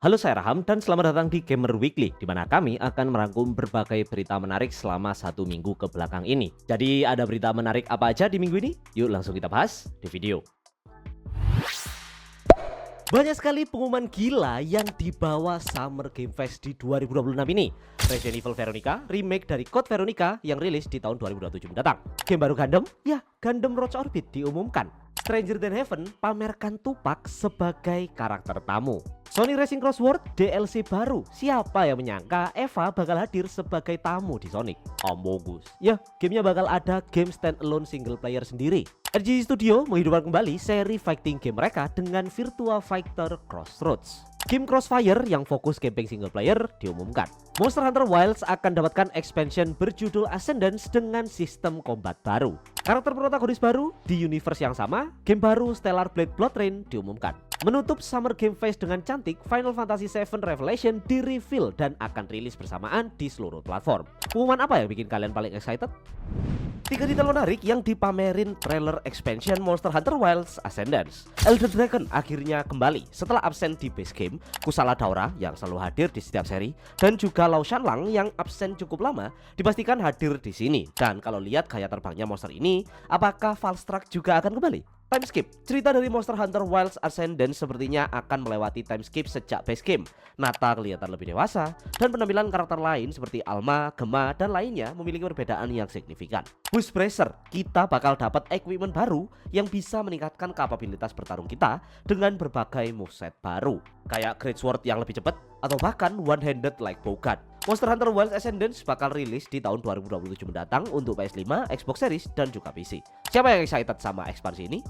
Halo, saya Raham dan selamat datang di Gamer Weekly, di mana kami akan merangkum berbagai berita menarik selama 1 minggu ke belakang ini. Jadi ada berita menarik apa aja di minggu ini? Yuk langsung kita bahas di video. Banyak sekali pengumuman gila yang dibawa Summer Game Fest di 2026 ini. Resident Evil Veronica, remake dari Code Veronica yang rilis di tahun 2027 mendatang. Game baru Gundam? Ya, Gundam Roach Orbit diumumkan. Stranger Than Heaven pamerkan Tupac sebagai karakter tamu. Sonic Racing Crossword DLC baru. Siapa yang menyangka Eva bakal hadir sebagai tamu di Sonic? Amogus. Ya, gamenya bakal ada game standalone single player sendiri. RGC Studio menghidupkan kembali seri fighting game mereka dengan Virtua Fighter Crossroads. Game Crossfire yang fokus campaign single player diumumkan. Monster Hunter Wilds akan dapatkan expansion berjudul Ascendance dengan sistem combat baru. Karakter protagonis baru di universe yang sama, game baru Stellar Blade Bloodtrain diumumkan. Menutup Summer Game Fest dengan cantik, Final Fantasy VII Revelation di-reveal dan akan rilis bersamaan di seluruh platform. Pengumuman apa yang bikin kalian paling excited? 3 detail menarik yang dipamerin trailer expansion Monster Hunter Wilds Ascendance. Elder Dragon akhirnya kembali setelah absen di base game, Kusala Daora yang selalu hadir di setiap seri, dan juga Lao Shanlang yang absen cukup lama dipastikan hadir di sini. Dan kalau lihat gaya terbangnya monster ini, apakah Valstrax juga akan kembali? Time skip. Cerita dari Monster Hunter Wilds Ascendance sepertinya akan melewati time skip sejak base game. Nata kelihatan lebih dewasa dan penampilan karakter lain seperti Alma, Gemma, dan lainnya memiliki perbedaan yang signifikan. Boost Bracer, kita bakal dapat equipment baru yang bisa meningkatkan kapabilitas bertarung kita dengan berbagai moveset baru, kayak Great Sword yang lebih cepat atau bahkan one-handed like Bowgun. Monster Hunter Wilds Ascendance bakal rilis di tahun 2027 mendatang untuk PS5, Xbox Series, dan juga PC. Siapa yang excited sama ekspansi ini?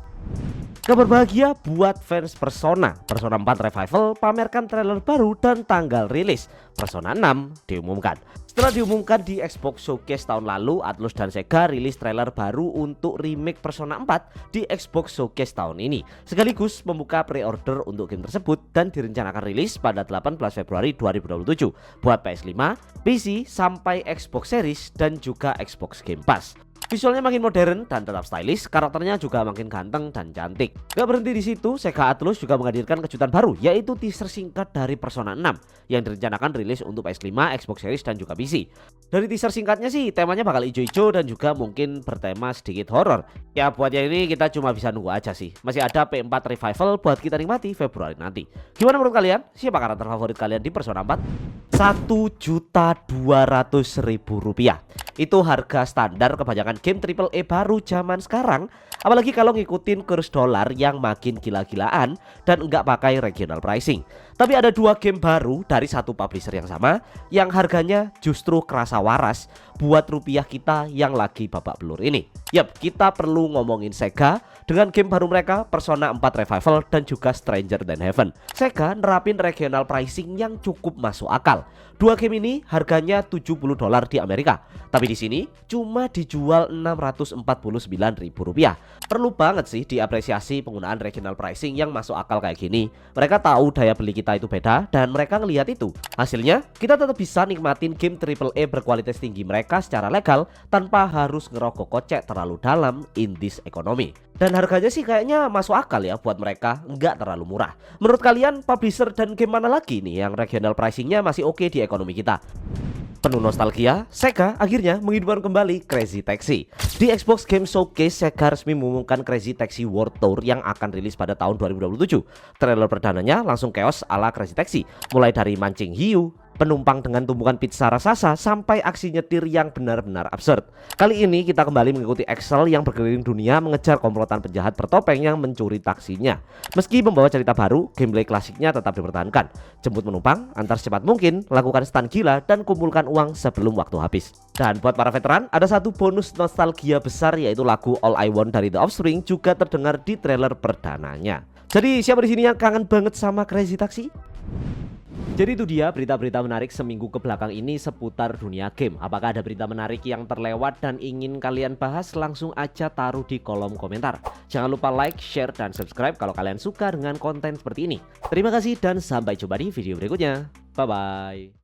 Kabar bahagia buat fans Persona. Persona 4 Revival pamerkan trailer baru dan tanggal rilis. Persona 6 diumumkan. Setelah diumumkan di Xbox Showcase tahun lalu, Atlus dan Sega rilis trailer baru untuk remake Persona 4 di Xbox Showcase tahun ini, sekaligus membuka pre-order untuk game tersebut dan direncanakan rilis pada 18 Februari 2027 buat PS5, PC, sampai Xbox Series dan juga Xbox Game Pass. Visualnya makin modern dan tetap stylish, karakternya juga makin ganteng dan cantik. Gak berhenti di situ, Sega Atlus juga menghadirkan kejutan baru, yaitu teaser singkat dari Persona 6 yang direncanakan rilis untuk PS5, Xbox Series, dan juga PC. Dari teaser singkatnya sih, temanya bakal ijo-ijo dan juga mungkin bertema sedikit horor. Ya buat yang ini kita cuma bisa nunggu aja sih. Masih ada P4 Revival buat kita nikmati Februari nanti. Gimana menurut kalian? Siapa karakter favorit kalian di Persona 4? Rp1.200.000. Itu harga standar kebanyakan game AAA baru zaman sekarang. Apalagi kalau ngikutin kurs dolar yang makin gila-gilaan dan nggak pakai regional pricing. Tapi ada 2 game baru dari satu publisher yang sama yang harganya justru kerasa waras buat rupiah kita yang lagi babak belur ini. Yap, kita perlu ngomongin Sega dengan game baru mereka Persona 4 Revival dan juga Stranger Than Heaven. Sega nerapin regional pricing yang cukup masuk akal. 2 game ini harganya $70 di Amerika, tapi di sini cuma dijual Rp649.000. Perlu banget sih diapresiasi penggunaan regional pricing yang masuk akal kayak gini. Mereka tahu daya beli kita itu beda dan mereka ngelihat itu. Hasilnya kita tetap bisa nikmatin game AAA berkualitas tinggi mereka secara legal tanpa harus ngerokok kocek terlalu dalam in this economy. Dan harganya sih kayaknya masuk akal ya buat mereka, nggak terlalu murah. Menurut kalian publisher dan game mana lagi nih yang regional pricingnya masih oke di ekonomi kita? Penuh nostalgia, Sega akhirnya menghidupkan kembali Crazy Taxi. Di Xbox Game Showcase, Sega resmi mengumumkan Crazy Taxi World Tour yang akan rilis pada tahun 2027. Trailer perdananya langsung chaos ala Crazy Taxi, mulai dari mancing hiu, penumpang dengan tumpukan pizza raksasa, sampai aksi nyetir yang benar-benar absurd. Kali ini kita kembali mengikuti Axel yang berkeliling dunia mengejar komplotan penjahat bertopeng yang mencuri taksinya. Meski membawa cerita baru, gameplay klasiknya tetap dipertahankan. Jemput penumpang, antar secepat mungkin, lakukan stun gila, dan kumpulkan uang sebelum waktu habis. Dan buat para veteran, ada satu bonus nostalgia besar, yaitu lagu All I Want dari The Offspring juga terdengar di trailer perdananya. Jadi siapa di sini yang kangen banget sama Crazy Taxi? Jadi itu dia berita-berita menarik seminggu ke belakang ini seputar dunia game. Apakah ada berita menarik yang terlewat dan ingin kalian bahas? Langsung aja taruh di kolom komentar. Jangan lupa like, share, dan subscribe kalau kalian suka dengan konten seperti ini. Terima kasih dan sampai jumpa di video berikutnya. Bye-bye.